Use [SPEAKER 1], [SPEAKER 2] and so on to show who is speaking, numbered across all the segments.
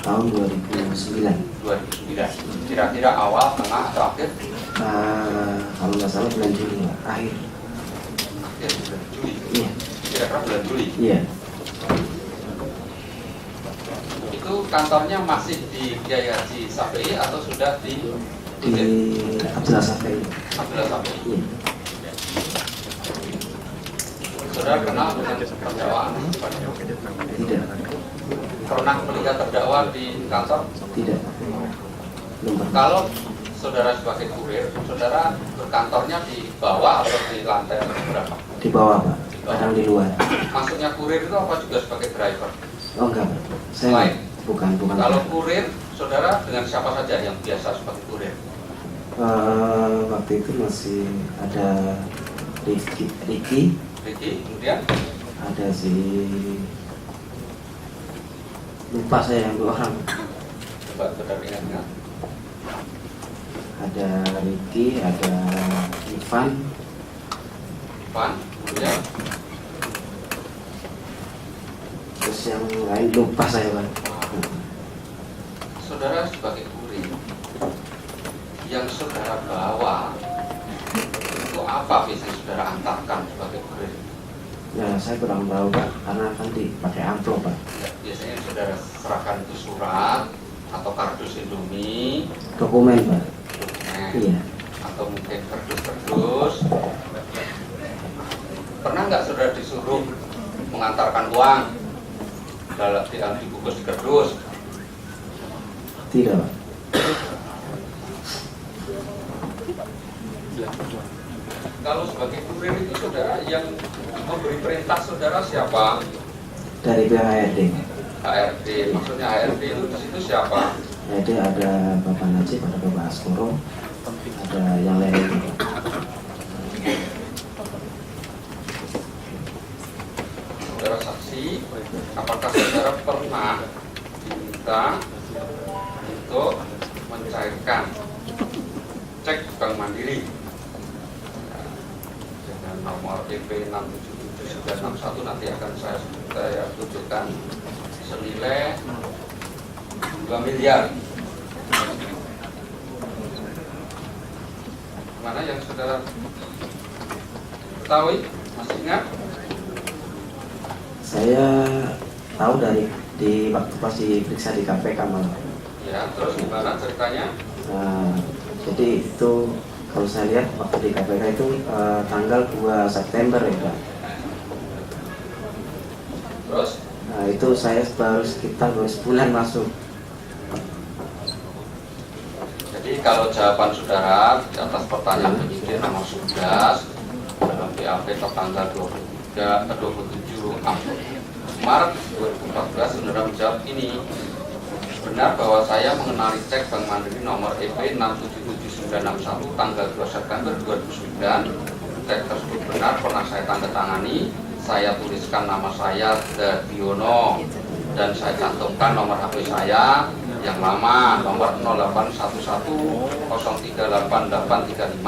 [SPEAKER 1] tahun 2009.
[SPEAKER 2] 2009. Kira-kira awal, tengah, atau akhir?
[SPEAKER 1] Kalau nggak salah bulan Juli, Pak. Akhir
[SPEAKER 2] Bulan Juli.
[SPEAKER 1] iya.
[SPEAKER 2] Kira-kira bulan Juli.
[SPEAKER 1] Iya.
[SPEAKER 2] Itu kantornya masih di Kiai Haji Safei atau sudah di
[SPEAKER 1] Abdullah Safei.
[SPEAKER 2] Abdullah Safei?
[SPEAKER 1] Iya.
[SPEAKER 2] Saudara kenal dengan terdakwa?
[SPEAKER 1] Tidak.
[SPEAKER 2] Pernah melihat terdakwa di kantor?
[SPEAKER 1] Tidak. Belum pernah.
[SPEAKER 2] Kalau saudara sebagai kurir, saudara berkantornya di bawah atau di lantai berapa?
[SPEAKER 1] Di bawah, Pak. Kadang di luar.
[SPEAKER 2] Maksudnya kurir itu apa juga sebagai driver?
[SPEAKER 1] Oh enggak, Pak. Saya
[SPEAKER 2] Lain.
[SPEAKER 1] bukan.
[SPEAKER 2] Kalau kurir, saudara dengan siapa saja yang biasa sebagai kurir?
[SPEAKER 1] Waktu itu masih ada Ricky,
[SPEAKER 2] kemudian
[SPEAKER 1] ada si lupa saya yang dua orang.
[SPEAKER 2] coba saudara ingat-ingat.
[SPEAKER 1] Ada Ricky, ada Ivan,
[SPEAKER 2] Kemudian
[SPEAKER 1] terus yang lain lupa saya, Pak.
[SPEAKER 2] saudara sebagai kurir yang saudara bawa itu apa biasanya saudara antarkan sebagai kurir?
[SPEAKER 1] Ya saya kurang tahu, Pak, karena kan dipakai amplop, Pak.
[SPEAKER 2] Ya, biasanya saudara serahkan itu surat atau kardus Indomie,
[SPEAKER 1] Dokumen, Pak.
[SPEAKER 2] dokumen,
[SPEAKER 1] Iya.
[SPEAKER 2] atau mungkin kardus-kardus. Pernah nggak saudara disuruh mengantarkan uang dalam dibungkus di kardus?
[SPEAKER 1] Tidak, Pak.
[SPEAKER 2] Kalau sebagai kurir itu saudara yang memberi perintah saudara siapa?
[SPEAKER 1] Dari pihak HRD.
[SPEAKER 2] HRD, maksudnya HRD itu di situ siapa?
[SPEAKER 1] HRD ada Bapak Najib, ada Bapak Askoro, ada yang lain.
[SPEAKER 2] Saudara saksi, apakah saudara pernah diminta untuk mencairkan cek Bank Mandiri dengan nomor EP 67791, nanti akan saya tunjukkan, senilai 2 miliar. Mana yang saudara ketahui? Masih ingat?
[SPEAKER 1] Saya tahu di waktu pas diperiksa di KPK malah.
[SPEAKER 2] Ya, terus gimana ceritanya?
[SPEAKER 1] Jadi itu kalau saya lihat waktu di KPK itu tanggal 2 September ya, Pak.
[SPEAKER 2] Terus?
[SPEAKER 1] Nah, itu saya baru sekitar 2 bulan masuk.
[SPEAKER 2] Jadi kalau jawaban saudara di atas pertanyaan penyidik nomor 11 dalam BAP tertanggal 27 Maret 2014, saudara menjawab ini: benar bahwa saya mengenali cek Bank Mandiri nomor EP 677961 tanggal 2 September 2009. Cek tersebut benar, pernah saya tanda tangani. Saya tuliskan nama saya Dadiono dan saya cantumkan nomor HP saya yang lama, nomor 0811038835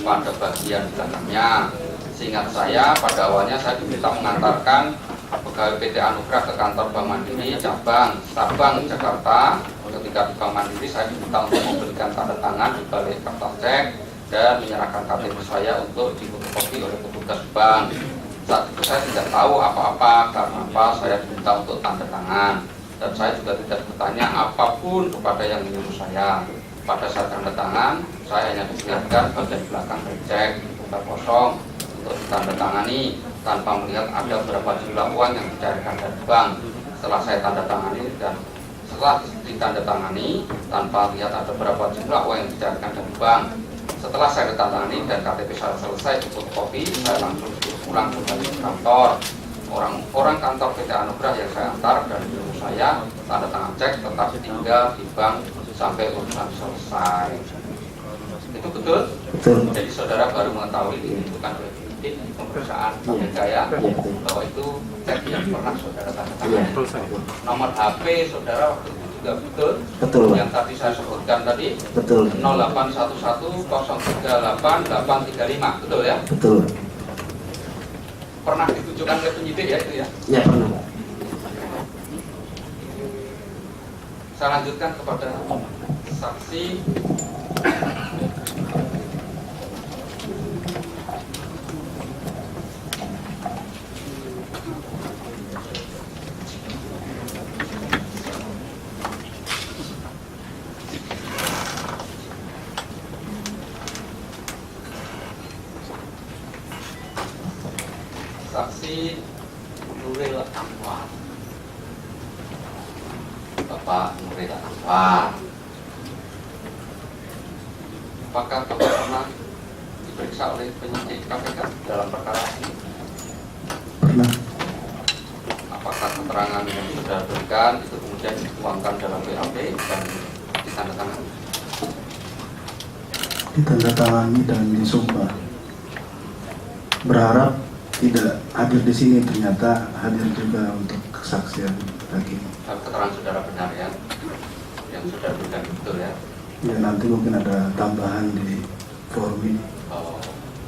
[SPEAKER 2] pada bagian belakangnya. Seingat saya, pada awalnya saya diminta mengantarkan pegawai PT Anugrah ke kantor Bank Mandiri cabang Sabang, Jakarta. Ketika di Bank Mandiri, saya diminta untuk memberikan tanda tangan di balik kertas cek dan menyerahkan KTP saya untuk difotokopi oleh petugas bank. Saat itu saya tidak tahu apa-apa, karena apa saya diminta untuk tanda tangan, dan saya juga tidak bertanya apapun kepada yang menyuruh saya. Pada saat tanda tangan, saya hanya diperlihatkan bagian belakang dari cek buka kosong untuk ditandatangani tanpa melihat ada berapa jumlah uang yang dicairkan dari bank. Setelah saya tanda tangani dan setelah ditandatangani tanpa lihat ada berapa jumlah uang yang dicairkan dari bank. Setelah saya ditandatangani dan KTP saya selesai fotokopi, saya langsung pulang kembali ke kantor. Orang kantor PT Anugrah yang saya antar dan menyuruh saya tanda tangan cek tetap tinggal di bank sampai urusan selesai. Itu betul?
[SPEAKER 1] Betul.
[SPEAKER 2] Jadi saudara baru mengetahui ditunjukkan oleh penyidik pemeriksaan KPK ya, bahwa itu cek yang pernah saudara tanda tangan. Nomor HP saudara waktu itu juga betul?
[SPEAKER 1] Betul.
[SPEAKER 2] Yang tadi saya sebutkan tadi?
[SPEAKER 1] Betul.
[SPEAKER 2] 0811038835, betul ya?
[SPEAKER 1] Betul.
[SPEAKER 2] Pernah ditunjukkan oleh penyidik ya itu ya?
[SPEAKER 1] Ya pernah.
[SPEAKER 2] Saya lanjutkan kepada saksi saksi Nuril Anwar. Bapak Nuril Anwar, apakah Bapak pernah diperiksa oleh penyidik KPK dalam perkara ini?
[SPEAKER 3] Pernah.
[SPEAKER 2] Apakah keterangan yang sudah berikan itu kemudian dituangkan dalam BAP dan ditandatangani?
[SPEAKER 3] Ditandatangani dan disumpah. Berharap tidak hadir di sini, ternyata hadir juga untuk kesaksian lagi.
[SPEAKER 2] Keterangan saudara benar ya, yang sudah berikan betul ya.
[SPEAKER 3] Ya, nanti mungkin ada tambahan di forum ini.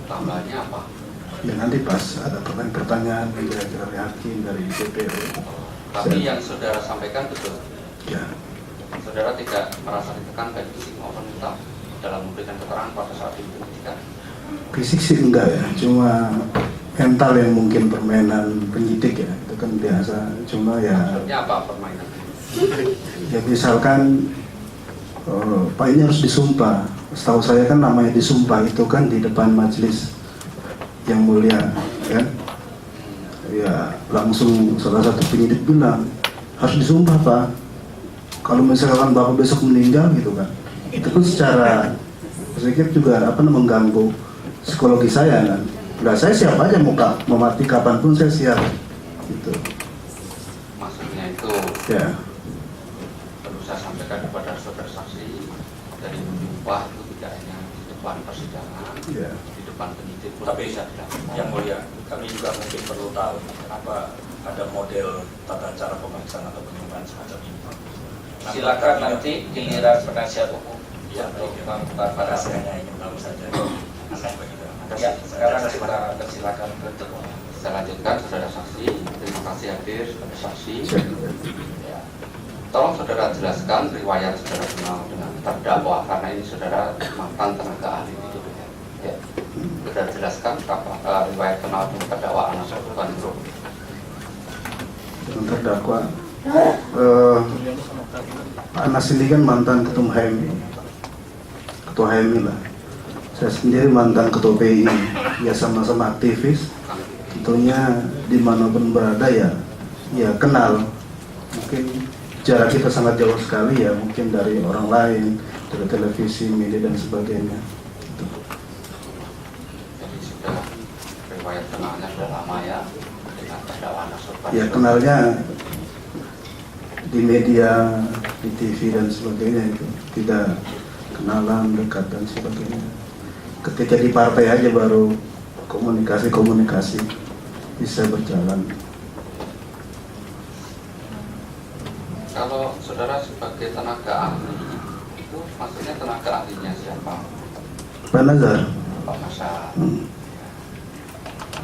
[SPEAKER 2] Tambahannya apa?
[SPEAKER 3] Ya, nanti pas ada pertanyaan kira-kira dari hakim, dari DPR.
[SPEAKER 2] Tapi yang saudara sampaikan betul.
[SPEAKER 3] Ya,
[SPEAKER 2] Saudara tidak merasa ditekan baik fisik maupun mental dalam memberikan keterangan pada saat penyidikan.
[SPEAKER 3] fisik sih enggak ya, cuma mental yang mungkin permainan penyidik ya, itu kan biasa. Cuma ya,
[SPEAKER 2] Maksudnya apa permainan?
[SPEAKER 3] ya misalkan Pak ini harus disumpah. Setahu saya kan namanya disumpah itu kan di depan majelis yang mulia, kan? Ya langsung salah satu penyidik bilang harus disumpah Pak. Kalau misalkan Bapak besok meninggal gitu kan, itu kan secara sedikit juga mengganggu psikologi saya kan. Nah, saya siap aja mau mati kapanpun saya siap. Gitu.
[SPEAKER 2] Maksudnya itu
[SPEAKER 3] Ya.
[SPEAKER 2] perlu saya sampaikan kepada saudara saksi dari menjumpa itu tidak hanya di depan persidangan,
[SPEAKER 3] Ya.
[SPEAKER 2] di depan penyidik pun
[SPEAKER 4] Tapi
[SPEAKER 2] bisa dilakukan.
[SPEAKER 4] yang mulia, kami juga mungkin perlu tahu apa ada model tata cara pemeriksaan atau penyuluhan semacam ini.
[SPEAKER 5] Silakan nanti giliran penasihat hukum
[SPEAKER 4] Ya,
[SPEAKER 5] untuk
[SPEAKER 4] baik.
[SPEAKER 5] melakukan pada
[SPEAKER 4] Saya hanya ingin tahu saja. Akan begitu.
[SPEAKER 5] Ya, sekarang kita persilakan untuk
[SPEAKER 2] Saya lanjutkan saudara saksi. Terima kasih hadir saudara saksi. Ya. Tolong saudara jelaskan riwayat saudara kenal dengan terdakwa karena ini saudara mantan tenaga ahli itu. Ya. Saudara jelaskan riwayat kenal dengan terdakwa Anas Urban itu.
[SPEAKER 3] Yang terdakwa Anas ini kan mantan ketum HMI, ketua HMI lah. Saya sendiri mantan ketua PI, ya sama-sama aktivis. Tentunya dimanapun berada ya kenal. Mungkin jarak kita sangat jauh sekali ya, mungkin dari orang lain, dari televisi, media dan sebagainya. Gitu.
[SPEAKER 2] Jadi sudah riwayat kenalnya sudah lama ya dengan terdakwa Anas Urban.
[SPEAKER 3] Ya kenalnya di media, di TV dan sebagainya, itu tidak kenalan dekat dan sebagainya. Ketika di partai aja baru komunikasi bisa berjalan.
[SPEAKER 2] Kalau saudara sebagai tenaga ahli itu maksudnya tenaga ahlinya siapa?
[SPEAKER 3] Pak Nazar,
[SPEAKER 2] Pak Nasar.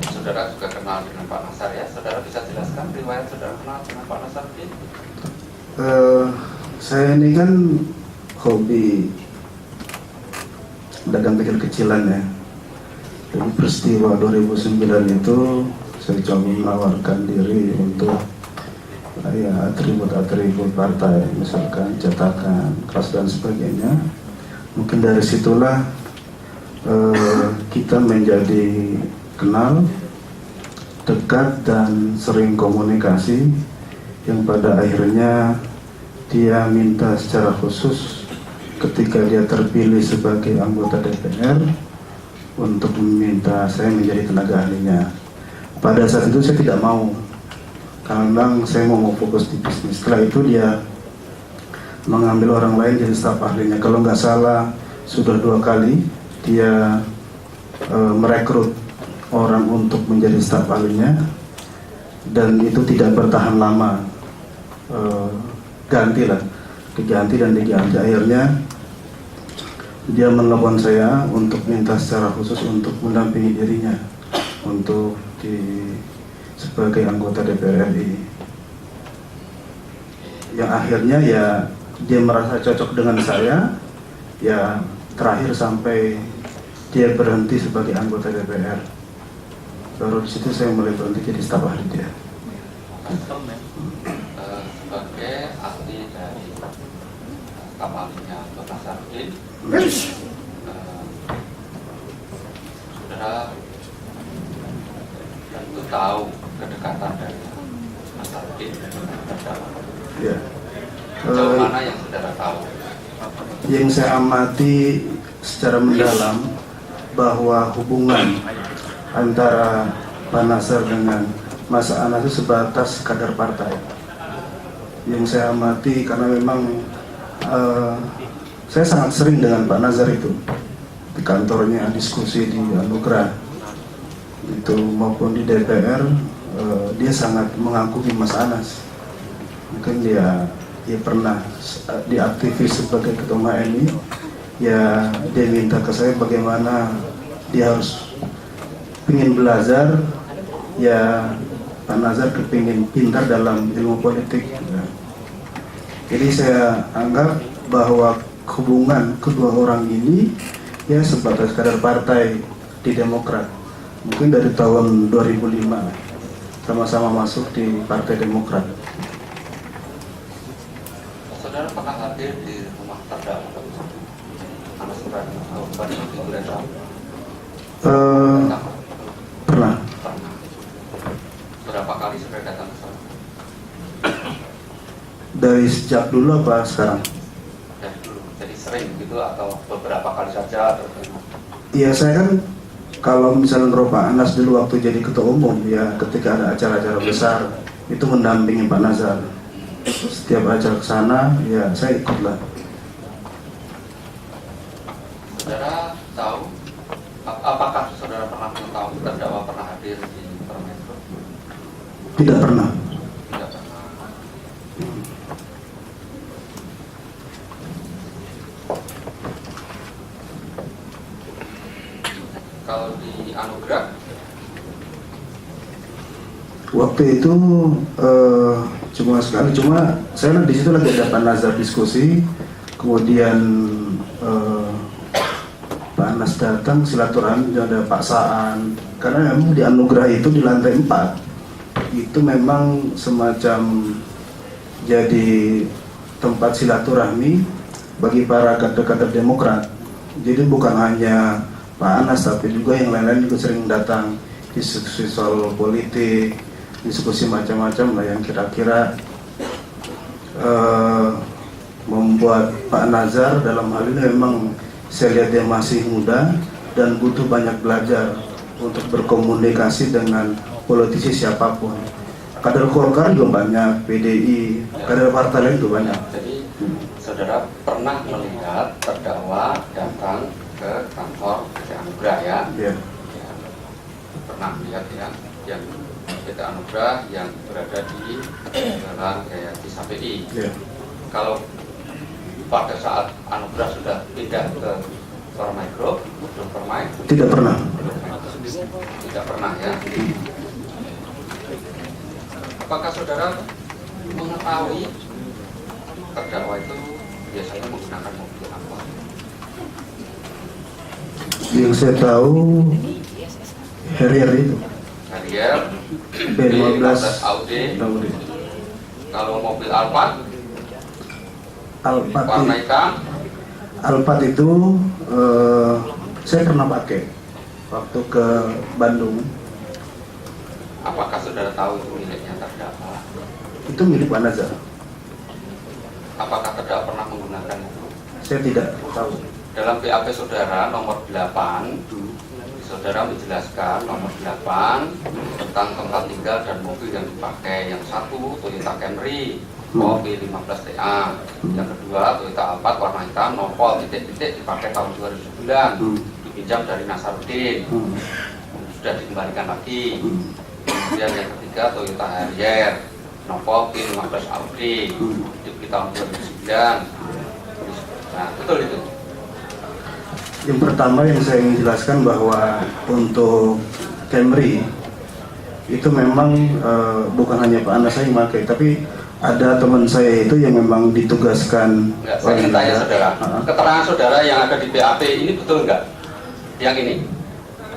[SPEAKER 2] Saudara juga kenal dengan Pak Nasar ya. Saudara bisa jelaskan riwayat saudara kenal dengan Pak Nasar ini?
[SPEAKER 3] saya ini kan hobi dagang kecil-kecilan ya. Dari peristiwa 2009 itu saya coba menawarkan diri untuk ya atribut-atribut partai, misalkan cetakan, kelas dan sebagainya. Mungkin dari situlah kita menjadi kenal, dekat dan sering komunikasi, yang pada akhirnya dia minta secara khusus ketika dia terpilih sebagai anggota DPR untuk meminta saya menjadi tenaga ahlinya. Pada saat itu saya tidak mau, karena saya mau fokus di bisnis. Setelah itu dia mengambil orang lain jadi staf ahlinya. Kalau nggak salah sudah 2 kali dia merekrut orang untuk menjadi staf ahlinya, dan itu tidak bertahan lama. Diganti. Akhirnya dia menelpon saya untuk minta secara khusus untuk mendampingi dirinya untuk sebagai anggota DPR RI. Yang akhirnya ya dia merasa cocok dengan saya, ya terakhir sampai dia berhenti sebagai anggota DPR. Baru di situ saya mulai berhenti jadi staf ahli dia.
[SPEAKER 2] Sebagai ahli dari staf ahlinya Bapak Sarudin, saudara tentu tahu kedekatan dari Mas Sarudin dengan terdakwa.
[SPEAKER 3] Ya.
[SPEAKER 2] Sejauh mana yang saudara tahu?
[SPEAKER 3] Yang saya amati secara mendalam bahwa hubungan antara Pak Nazar dengan Mas Anas itu sebatas kader partai. Yang saya amati karena memang saya sangat sering dengan Pak Nazar itu di kantornya, diskusi di Anugrah itu maupun di DPR, dia sangat mengagumi Mas Anas. Mungkin dia pernah diaktifis sebagai ketua MI, ya dia minta ke saya bagaimana dia harus ingin belajar, ya Pak Nazar kepingin pintar dalam ilmu politik. Ya. Jadi saya anggap bahwa hubungan kedua orang ini ya sebatas kader partai di Demokrat. Mungkin dari tahun 2005 sama-sama masuk di Partai Demokrat.
[SPEAKER 2] Saudara pernah hadir di rumah terdakwa Anas Urbaningrum?
[SPEAKER 3] Pernah.
[SPEAKER 2] Berapa kali saudara datang ke sana?
[SPEAKER 3] Dari sejak dulu apa sekarang?
[SPEAKER 2] Dari dulu, jadi sering gitu atau beberapa kali saja atau bagaimana?
[SPEAKER 3] Iya, saya kan kalau misalnya Pak Anas dulu waktu jadi ketua umum, ya ketika ada acara-acara besar itu mendampingi Pak Nazar. Setiap acara ke sana, ya saya ikutlah.
[SPEAKER 2] Saudara tahu, apakah saudara pernah mengetahui terdakwa pernah hadir di Permetro?
[SPEAKER 3] Tidak pernah.
[SPEAKER 2] Tidak pernah. Kalau di Anugrah,
[SPEAKER 3] Waktu itu cuma sekali, cuma saya di situ lagi ada Pak Nazar diskusi, kemudian Pak Anas datang silaturahmi, ada Pak Saan, karena memang di Anugrah itu di lantai 4 itu memang semacam jadi tempat silaturahmi bagi para kader-kader Demokrat. Jadi bukan hanya Pak Anas tapi juga yang lain-lain juga sering datang, diskusi soal politik, diskusi macam-macam lah yang kira-kira membuat Pak Nazar dalam hal ini memang saya lihat dia masih muda dan butuh banyak belajar untuk berkomunikasi dengan politisi siapapun. Kader Golkar juga banyak, PDI, kader partai lain juga banyak.
[SPEAKER 2] jadi saudara pernah melihat terdakwa datang ke kantor PT Anugrah ya?
[SPEAKER 3] Ya.
[SPEAKER 2] Ya, pernah lihat ya, yang PT Anugrah yang berada di Jalan Gaya Cisapi.
[SPEAKER 3] Ya.
[SPEAKER 2] Kalau pada saat Anugrah sudah pindah ke Permai Group, belum Permai?
[SPEAKER 3] Tidak pernah.
[SPEAKER 2] Tidak pernah ya. Apakah saudara mengetahui terdakwa itu biasanya menggunakan mobil apa?
[SPEAKER 3] Yang saya tahu Harrier itu
[SPEAKER 2] Harrier,
[SPEAKER 3] B15
[SPEAKER 2] Audi.
[SPEAKER 3] Audi.
[SPEAKER 2] Kalau mobil Alphard,
[SPEAKER 3] Alphard
[SPEAKER 2] warna hitam,
[SPEAKER 3] Alphard itu saya pernah pakai waktu ke Bandung.
[SPEAKER 2] apakah saudara tahu itu miliknya terdakwa?
[SPEAKER 3] Itu milik Pak Nazar.
[SPEAKER 2] Apakah terdakwa pernah menggunakan itu?
[SPEAKER 3] Saya tidak tahu.
[SPEAKER 2] Dalam BAP saudara nomor 8, saudara menjelaskan nomor 8 tentang tempat tinggal dan mobil yang dipakai. Yang satu Toyota Camry mobil 15 TA, yang kedua Toyota Alphard warna hitam nopol titik-titik dipakai tahun 2009, dipinjam dari Nasarudin, sudah dikembalikan lagi. Kemudian yang ketiga Toyota Harrier nopol P15 Audi di tahun 2009. Nah, betul itu.
[SPEAKER 3] Yang pertama yang saya ingin jelaskan bahwa untuk Camry itu memang bukan hanya Pak Anas yang memakai, tapi ada teman saya itu yang memang ditugaskan.
[SPEAKER 2] Enggak, saya ingin tanya saudara, keterangan saudara yang ada di BAP ini betul enggak? Yang ini,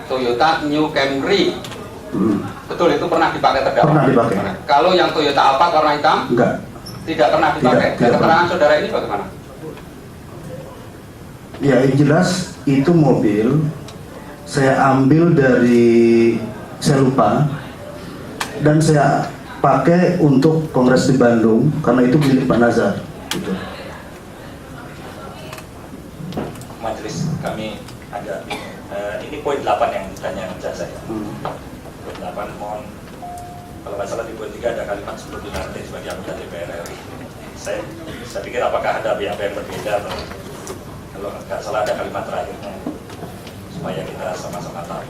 [SPEAKER 2] Toyota New Camry, betul itu pernah dipakai terdakwa?
[SPEAKER 3] Pernah dipakai.
[SPEAKER 2] Kalau yang Toyota Alphard warna hitam?
[SPEAKER 3] Enggak.
[SPEAKER 2] Tidak pernah dipakai.
[SPEAKER 3] Tidak
[SPEAKER 2] Keterangan saudara ini bagaimana?
[SPEAKER 3] Ya, yang jelas itu mobil saya ambil dari, saya lupa, dan saya pakai untuk kongres di Bandung karena itu milik Pak Nazar. Gitu.
[SPEAKER 4] Majelis kami ada ini poin 8 yang ditanya jasa ya. Poin 8 mohon, kalau nggak salah di poin 3 ada kalimat sebelum dilantik sebagai anggota DPR RI. Saya pikir apakah ada BAP yang berbeda atau kalau nggak salah ada kalimat terakhirnya supaya kita sama-sama tahu.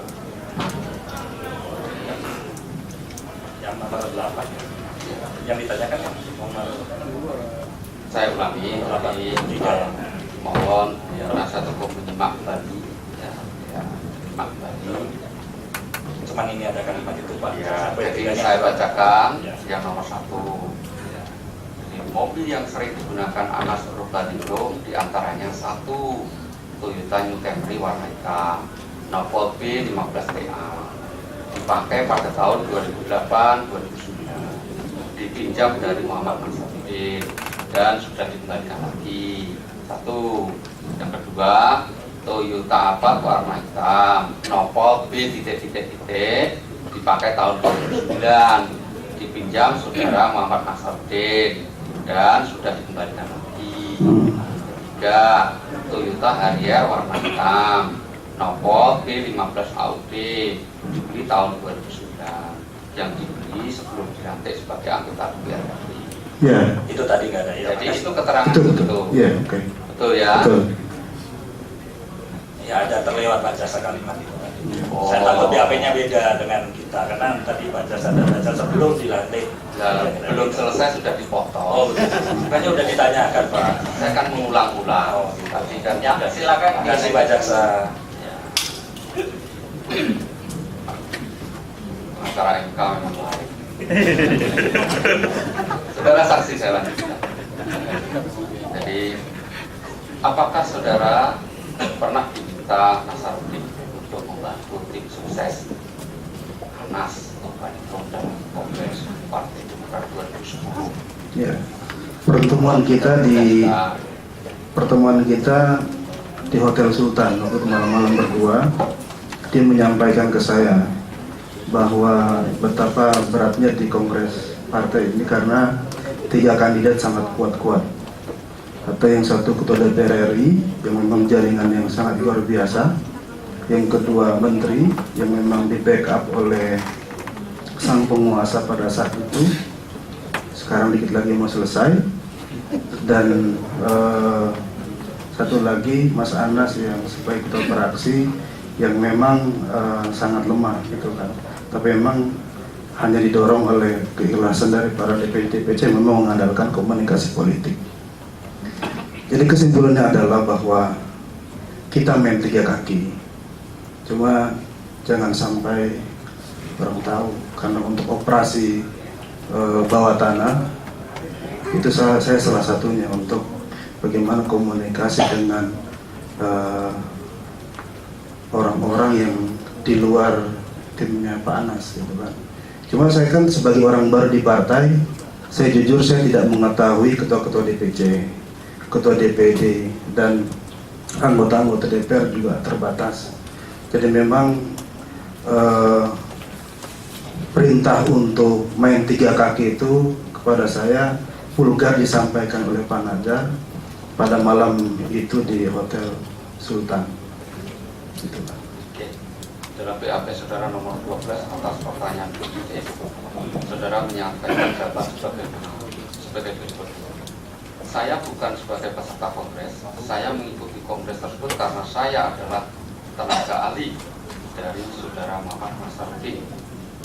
[SPEAKER 4] Yang nomor 8 yang ditanyakan yang nomor,
[SPEAKER 2] Saya ulangi, mohon penasihat hukum menyimak kembali, menyimak kembali.
[SPEAKER 4] cuman ini ada kalimat itu Pak.
[SPEAKER 2] Ya,
[SPEAKER 4] Sampai
[SPEAKER 2] jadi
[SPEAKER 4] tiganya.
[SPEAKER 2] saya bacakan
[SPEAKER 4] Ya.
[SPEAKER 2] yang nomor 1. Jadi mobil yang sering digunakan Anas Urbaningrum diantaranya 1 Toyota New Camry warna hitam, nomor B 15TA, dipakai pada tahun 2008-2009, dipinjam dari Muhammad Nasaruddin dan sudah dikembalikan lagi. 1. Yang kedua, Toyota Alphard warna hitam, nomor B dipakai tahun 2009, dipinjam saudara Muhammad Nasaruddin dan sudah dikembalikan lagi. 3. Toyota Harrier warna hitam, nomor B15 AUD, dibeli tahun 2009, yang dibeli sebelum dilantik sebagai anggota DPR RI.
[SPEAKER 3] Ya,
[SPEAKER 4] Itu tadi nggak ada ya.
[SPEAKER 2] Jadi itu keterangan
[SPEAKER 3] betul,
[SPEAKER 2] betul.
[SPEAKER 3] betul. Ya, oke.
[SPEAKER 2] Betul ya.
[SPEAKER 3] Betul.
[SPEAKER 4] Ya ada terlewat Pak jasa kalimat itu tadi.
[SPEAKER 2] Oh.
[SPEAKER 4] Saya takut BAP-nya beda dengan kita karena tadi Pak jasa dan jasa sebelum dilantik.
[SPEAKER 2] Ya, belum selesai sudah dipotong.
[SPEAKER 4] Oh, makanya udah ditanyakan Pak.
[SPEAKER 2] Saya kan mengulang-ulang. Tadi kan
[SPEAKER 5] Ya, silakan.
[SPEAKER 4] Terima kasih Pak jaksa.
[SPEAKER 2] Ya. Acara MK memang lain. Saudara saksi saya lanjutkan. Jadi, apakah saudara pernah diminta Nasaruddin untuk membantu tim sukses Anas Urbaningrum dalam Kongres Partai Demokrat 2010?
[SPEAKER 3] Ya. Pertemuan kita di Hotel Sultan waktu malam-malam berdua, dia menyampaikan ke saya bahwa betapa beratnya di Kongres partai ini karena 3 kandidat sangat kuat-kuat. Atau yang satu ketua DPR RI yang memang jaringan yang sangat luar biasa, yang kedua menteri yang memang di backup oleh sang penguasa pada saat itu, sekarang dikit lagi mau selesai, dan satu lagi Mas Anas yang sebagai ketua praksi yang memang sangat lemah gitu kan, tapi memang hanya didorong oleh keikhlasan dari para DPC memang mengandalkan komunikasi politik. Jadi kesimpulannya adalah bahwa kita main 3 kaki, cuma jangan sampai orang tahu, karena untuk operasi bawah tanah itu saya salah satunya untuk bagaimana komunikasi dengan orang-orang yang di luar timnya Pak Anas gitu kan. Cuma saya kan sebagai orang baru di partai, saya jujur saya tidak mengetahui ketua-ketua DPC, ketua DPD, dan anggota-anggota DPR juga terbatas. Jadi memang perintah untuk main 3 kaki itu kepada saya vulgar disampaikan oleh Pak Nazar pada malam itu di Hotel Sultan. Gitu, Pak.
[SPEAKER 2] Oke. Dalam BAP saudara nomor 12 atas pertanyaan penyidik, saudara menyampaikan data sebagai berikut. Saya bukan sebagai peserta kongres, saya mengikuti kongres tersebut karena saya adalah tenaga ahli dari saudara Muhammad Nasaruddin.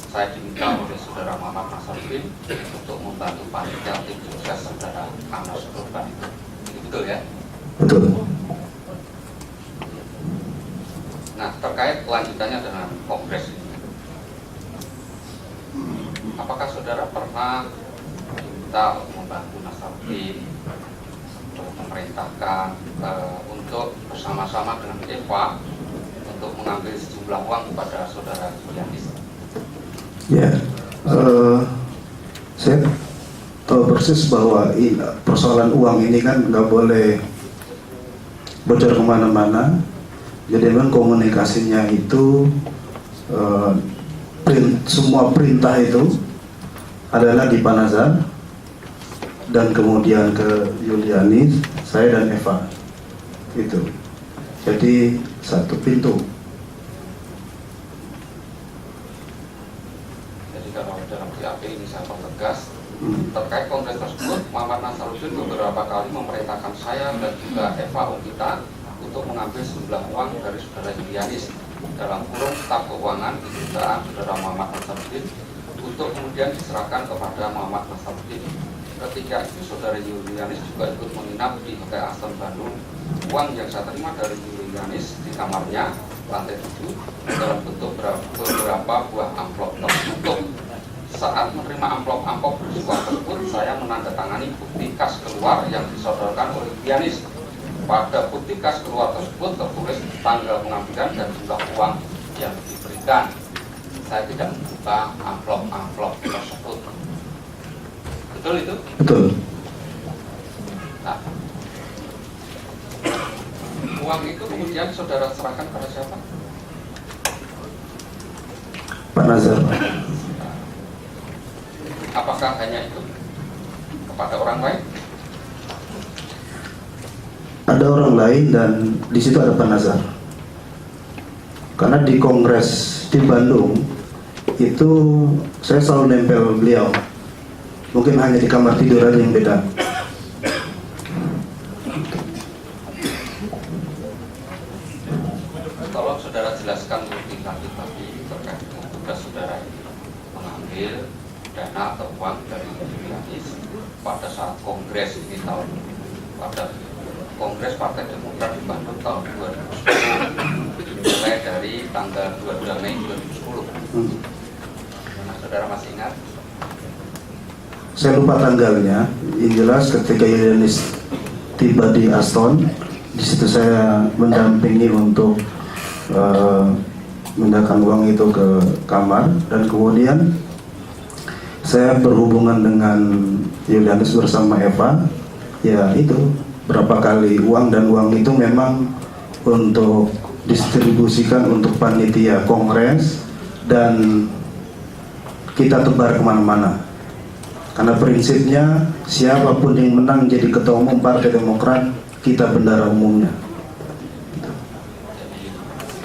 [SPEAKER 2] Saya diminta oleh saudara Muhammad Nasaruddin untuk membantu panitia tim sukses saudara Anas Urbaningrum. Itu betul ya?
[SPEAKER 3] Betul.
[SPEAKER 2] Nah, terkait lanjutannya dengan kongres ini, apakah saudara pernah minta membantu Nasruddin, memerintahkan untuk bersama-sama dengan Eva untuk mengambil sejumlah uang kepada saudara Julianis.
[SPEAKER 3] Ya, saya tahu persis bahwa persoalan uang ini kan nggak boleh bocor kemana-mana. Jadi memang komunikasinya itu semua perintah itu adalah di Pak Nazar dan kemudian ke Julianis, saya dan Eva itu. Jadi satu pintu.
[SPEAKER 2] Jadi kalau dalam BAP ini saya pertegas terkait kongres tersebut, Muhammad Nasruddin beberapa kali memerintahkan saya dan juga Eva Ongkita untuk mengambil sejumlah uang dari saudara Julianis dalam kurung staf keuangan kejutaan saudara Muhammad Nasruddin untuk kemudian diserahkan kepada Muhammad Nasruddin. Ketika itu saudara Julianis juga ikut menginap di Hotel Aston Bandung. Uang yang saya terima dari Julianis di kamarnya lantai 7 dalam bentuk beberapa buah amplop tertutup. Saat menerima amplop-amplop berisi uang tersebut, saya menandatangani bukti kas keluar yang disodorkan oleh Julianis. Pada bukti kas keluar tersebut tertulis tanggal pengambilan dan jumlah uang yang diberikan. Saya tidak membuka amplop-amplop tersebut. Betul itu?
[SPEAKER 3] Betul.
[SPEAKER 2] Nah, uang itu kemudian saudara serahkan pada siapa?
[SPEAKER 3] Pak Nazar.
[SPEAKER 2] Apakah hanya itu? Kepada orang lain?
[SPEAKER 3] Ada orang lain dan di situ ada Pak Nazar. Karena di kongres di Bandung itu saya selalu nempel beliau. Mungkin hanya di kamar tidur aja yang beda.
[SPEAKER 2] Tolong saudara jelaskan lebih lanjut lagi terkait dengan tugas saudara ini mengambil dana atau uang dari Julianis pada saat kongres ini pada Kongres Partai Demokrat di Bandung tahun 2010 mulai dari tanggal 22 Mei 2010. Nah, saudara masih ingat?
[SPEAKER 3] Saya lupa tanggalnya. Yang jelas ketika Julianis tiba di Aston, di situ saya mendampingi untuk memindahkan uang itu ke kamar, dan kemudian saya berhubungan dengan Julianis bersama Eva. Ya itu berapa kali uang, dan uang itu memang untuk distribusikan untuk panitia kongres dan kita tebar kemana-mana. Karena prinsipnya siapapun yang menang jadi ketua umum Partai Demokrat, kita bendara umumnya.
[SPEAKER 2] Jadi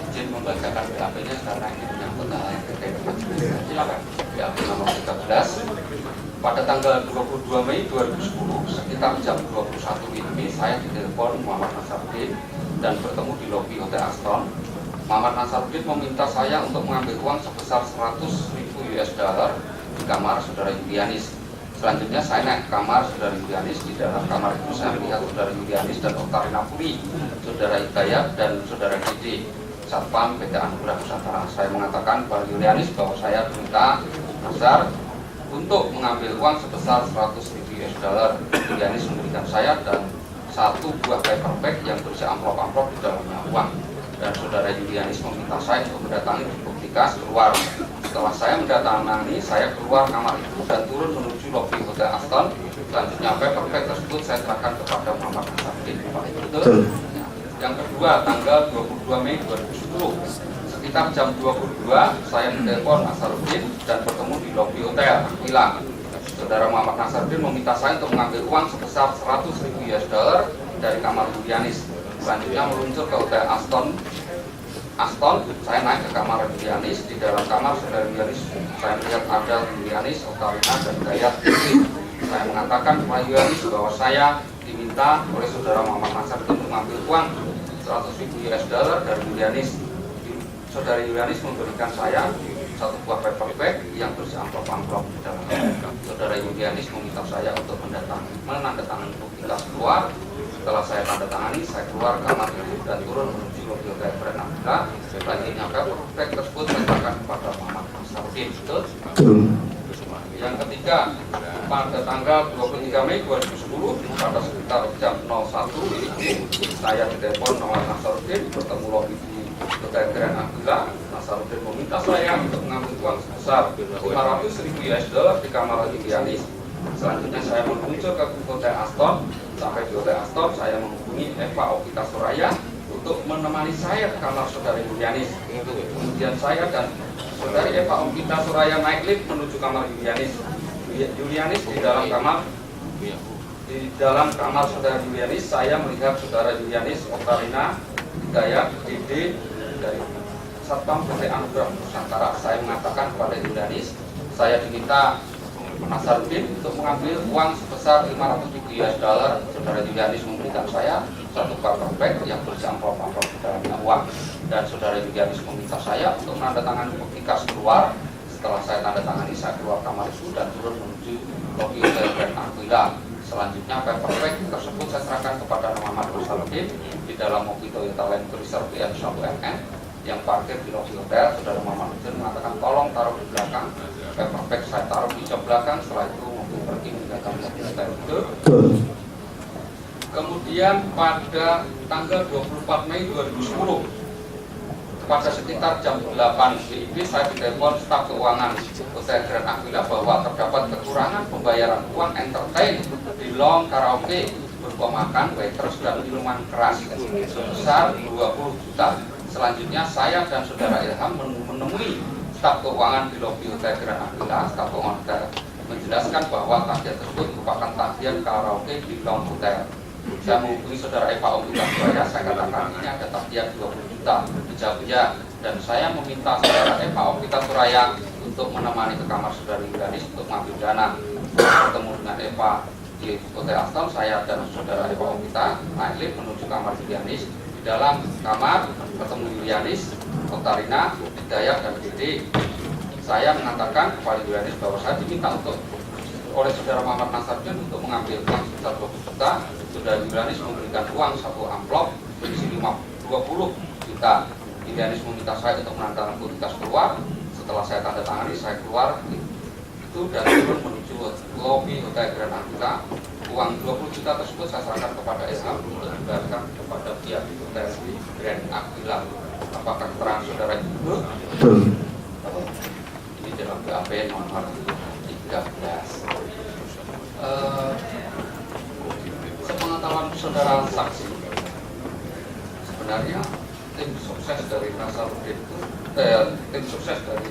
[SPEAKER 2] izin membacakan BAP-nya karena ini menyangkut hal yang terkait majelis. Silakan. BAP nomor 13 pada tanggal 22 Mei 2010 sekitar jam 21 ini saya ditelepon Muhammad Nasruddin dan bertemu di lobi Hotel Aston. Muhammad Nasruddin meminta saya untuk mengambil uang sebesar 100.000 US dollar di kamar saudara Julianis. Selanjutnya saya naik ke kamar saudara Julianis. Di dalam kamar itu saya melihat saudara Julianis dan Oktarina Puri, saudara Hidayat dan saudara Didi, Satpam PT Anugerah Nusantara. Saya mengatakan kepada Julianis bahwa saya diminta Nazar untuk mengambil uang sebesar 100.000 US dollar. Julianis memberikan saya dan satu buah paper bag yang berisi amplop-amplop di dalamnya uang. Dan saudara Julianis meminta saya untuk mendatangi bukti kas keluar. Setelah saya mendatangi, saya keluar kamar itu dan turun menuju lobi Hotel Aston. Selanjutnya paper bag tersebut saya serahkan kepada Muhammad Nasruddin. Betul? Yang kedua, tanggal 22 Mei 2010 sekitar jam 22 saya menelpon Nasruddin dan bertemu di lobi Hotel Aquila. Saudara Muhammad Nasruddin meminta saya untuk mengambil uang sebesar 100.000 US dollar dari kamar Julianis. Selanjutnya meluncur ke Hotel Aston, saya naik ke kamar Julianis. Di dalam kamar saudara Julianis, saya melihat ada Julianis, Oktarina, dan Dayat. Saya mengatakan kepada Julianis bahwa saya diminta oleh saudara Muhammad Nasruddin untuk mengambil uang 100.000 US dollar dari Julianis. Saudara Julianis memberikan saya satu buah paper bag yang berisi amplop-amplop di dalamnya. Saudara Julianis meminta saya untuk menandatangani bukti kas keluar. Setelah saya tanda tangani, saya keluar kamar itu dan turun menuju lobi Hotel Grand Anugrah. Selanjutnya paper bag tersebut saya serahkan kepada Muhammad Nasruddin. Betul?
[SPEAKER 3] Betul.
[SPEAKER 2] Yang ketiga, pada tanggal 23 Mei 2010 pada sekitar jam 01 saya ditelepon oleh Nasaruddin bertemu lobby di Hotel Grand Aquila. Nasaruddin meminta saya untuk mengambil uang sebesar 500.000 US dollar di kamar Julianis. Selanjutnya saya meluncur ke Hotel Aston. Sampai di Hotel Aston saya menghubungi Eva Okita Suraya untuk menemani saya ke kamar saudari Julianis. Kemudian saya dan saudari Eva Okita Suraya naik lift menuju kamar Julianis. Julianis di dalam kamar saudara Julianis, saya melihat saudara Julianis, Oktarina, Hidayat, Dede dari Satpam PT Anugrah Nusantara. Saya mengatakan kepada Julianis, saya diminta Nasaruddin untuk mengambil uang sebesar 500.000 US dollar. Saudara Julianis memberikan saya satu paper bag yang berisi amplop-amplop di dalamnya uang, dan saudara Julianis meminta saya untuk menandatangani berkas keluar. Setelah saya tanda tangani, saya keluar kamar itu dan turun menuju lobi Hotel Grand Aquila. Selanjutnya paper bag tersebut saya serahkan kepada Muhammad Nasaruddin di dalam mobil Toyota Land Cruiser BM1MN yang parkir di lobi hotel. Saudara Muhammad Nasaruddin mengatakan tolong taruh di belakang. Paper bag saya taruh di jok belakang. Setelah itu mobil pergi meninggalkan mobil hotel itu. Kemudian pada tanggal 24 Mei 2010 pada sekitar jam 8 WIB saya ditelepon staf keuangan Hotel Grand Aquila bahwa terdapat kekurangan pembayaran uang entertain di lounge karaoke berupa makan, waitress, dan minuman keras sebesar 20 juta. Selanjutnya saya dan saudara Ilham menemui staf keuangan di lobi Hotel Grand Aquila. Staf keuangan hotel menjelaskan bahwa tagihan tersebut merupakan tagihan karaoke di lounge hotel. Saya menghubungi saudara Eva Okita Suraya, saya katakan ini ada tagihan 20 juta, dijawab ya, dan saya meminta saudara Eva Okita Suraya untuk menemani ke kamar saudari Julianis untuk mengambil dana. Bertemu dengan Eva di Hotel Aston, saya dan saudara Eva Okita naik lift menuju kamar Julianis. Di dalam kamar bertemu Julianis, Oktarina, Hidayat, dan Dede. Saya mengatakan kepada Julianis bahwa saya diminta oleh saudara Muhammad Nasaruddin untuk mengambil uang sebesar 20 juta. Saudara Julianis memberikan uang satu amplop berisi 20 juta. Julianis meminta saya untuk menandatangani berkas keluar. Setelah saya tanda tangani, saya keluar itu dan turun menuju lobi Hotel Grand Aquila. Uang 20 juta tersebut saya serahkan kepada Ilham untuk dibayarkan kepada pihak Hotel Grand Aquila. Apakah keterangan saudara itu?
[SPEAKER 3] Betul.
[SPEAKER 2] Ini dalam BAP nomor 13. Sepengetahuan saudara saksi, sebenarnya tim sukses dari Nasaruddin itu, tim sukses dari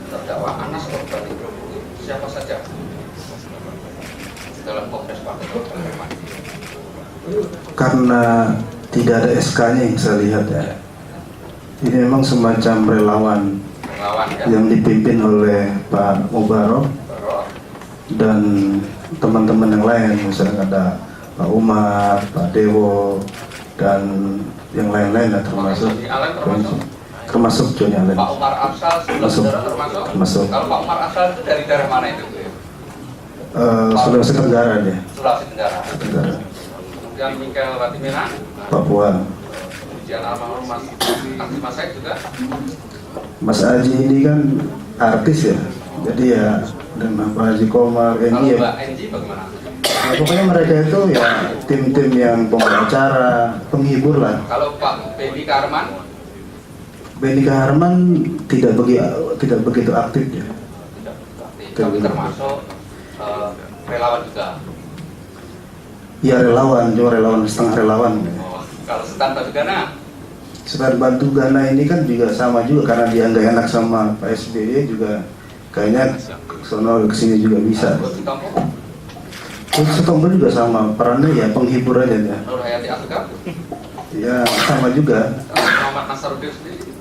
[SPEAKER 2] terdakwa Anas korban itu siapa saja dalam Kongres Partai Golkar?
[SPEAKER 3] Karena tidak ada SK-nya yang saya lihat ya. Ini memang semacam relawan
[SPEAKER 2] Ya?
[SPEAKER 3] yang dipimpin oleh Pak Mubarok dan teman-teman yang lain, misalnya ada Pak Umar, Pak Dewo, dan yang lain-lain ya, termasuk Joni Allen.
[SPEAKER 2] Pak Umar Afsal saudara termasuk? Kalau Pak Umar Afsal itu dari daerah mana itu?
[SPEAKER 3] Sulawesi Tenggara dia.
[SPEAKER 2] Sulawesi Tenggara. Kemudian Mikael Watimena,
[SPEAKER 3] Papua.
[SPEAKER 2] kemudian almarhum Mas Said juga.
[SPEAKER 3] Mas Aji ini kan artis ya, jadi ya, dan Pak Haji Komar,
[SPEAKER 2] Kalau
[SPEAKER 3] Enji ya.
[SPEAKER 2] Mbak Enji bagaimana?
[SPEAKER 3] Nah, pokoknya mereka itu ya tim-tim yang pengacara, penghibur lah.
[SPEAKER 2] Kalau Pak Benny Kaharman?
[SPEAKER 3] Benny Kaharman tidak begitu aktif ya.
[SPEAKER 2] Tidak aktif, tapi termasuk relawan juga.
[SPEAKER 3] Ya relawan, cuma relawan setengah relawan.
[SPEAKER 2] Oh, kalau Setan Badugana?
[SPEAKER 3] Setan Badugana ini kan juga sama juga, karena dia nggak enak sama Pak SBY juga, kayaknya sono kesini juga bisa. Setompel juga sama, perannya ya penghibur aja ya.
[SPEAKER 2] Nur Hayati Asgaf?
[SPEAKER 3] Ya sama juga.
[SPEAKER 2] Muhammad Nasaruddin sendiri?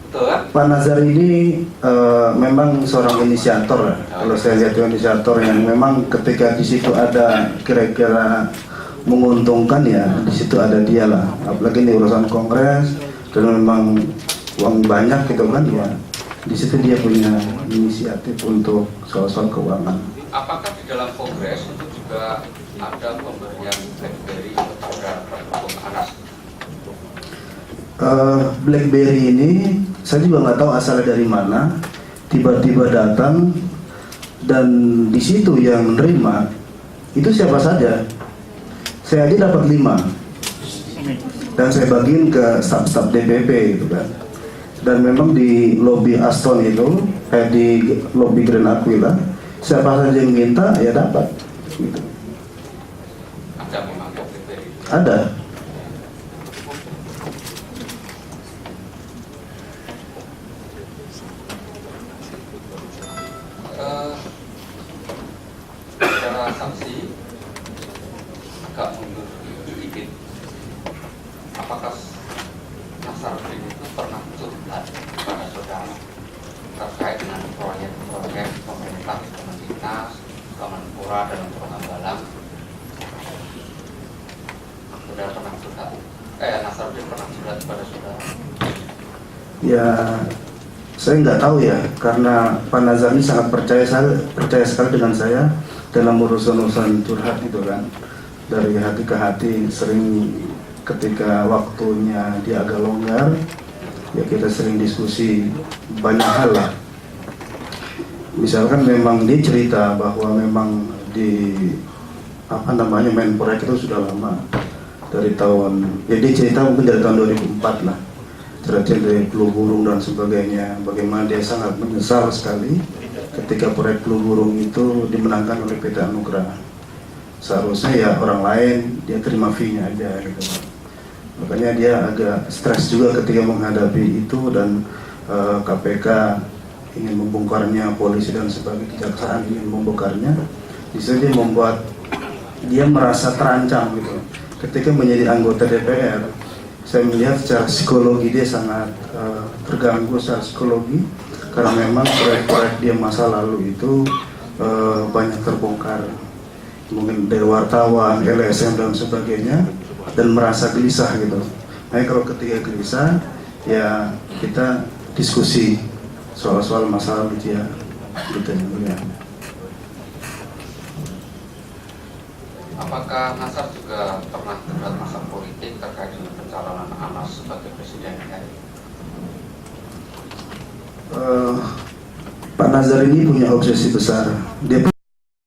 [SPEAKER 2] Betul kan?
[SPEAKER 3] Pak Nazar ini memang seorang inisiator ya. Kalau saya lihat inisiator yang memang ketika di situ ada kira-kira menguntungkan ya, di situ ada dia lah. Apalagi ini urusan kongres dan memang uang banyak gitu kan ya. Di situ dia punya inisiatif untuk soal-soal keuangan.
[SPEAKER 2] Apakah di dalam kongres itu juga ada pemberian BlackBerry kepada pendukung Anas?
[SPEAKER 3] BlackBerry ini saya juga nggak tahu asalnya dari mana, tiba-tiba datang dan di situ yang menerima itu siapa saja. Saya aja dapat 5 dan saya bagiin ke staf-staf DPP gitu kan. Dan memang di lobi Aston itu, di lobi Grand Aquila, siapa saja yang minta ya dapat. Gitu.
[SPEAKER 2] Ada memang kriteria.
[SPEAKER 3] Ada.
[SPEAKER 2] Secara saksi agak mundur sedikit. Apakah Nasarudin itu pernah curhat kepada saudara terkait dengan proyek-proyek pemerintah dengan dinas, Kemenpora dan Hambalang? Saudara pernah curhat? Nasarudin pernah curhat kepada saudara?
[SPEAKER 3] Ya, saya nggak tahu ya, karena Pak Nazami sangat percaya sekali dengan saya dalam urusan-urusan curhat itu kan. Dari hati ke hati, sering ketika waktunya dia agak longgar, ya kita sering diskusi banyak hal lah. Misalkan memang dia cerita bahwa memang di main proyek itu sudah lama, dari tahun, ya dia cerita mungkin dari tahun 2004 lah, cerita dari Flu Burung dan sebagainya, bagaimana dia sangat menyesal sekali ketika proyek Flu Burung itu dimenangkan oleh PT Anugrah. Seharusnya ya orang lain dia terima fee-nya aja gitu. Makanya dia agak stres juga ketika menghadapi itu, dan KPK ingin membongkarnya, polisi dan sebagainya, kejaksaan ingin membongkarnya. Di sini dia membuat dia merasa terancam gitu. Ketika menjadi anggota DPR, saya melihat secara psikologi dia sangat terganggu secara psikologi, karena memang proyek-proyek dia masa lalu itu banyak terbongkar, mungkin dari wartawan, LSM dan sebagainya, dan merasa gelisah gitu. Nah, kalau ketika gelisah, ya kita diskusi soal-soal masalah dia gitu ya.
[SPEAKER 2] Apakah Nasar juga pernah terlibat masalah politik terkait dengan pencalonan Anas sebagai presiden RI?
[SPEAKER 3] Pak Nazar ini punya obsesi besar. Dia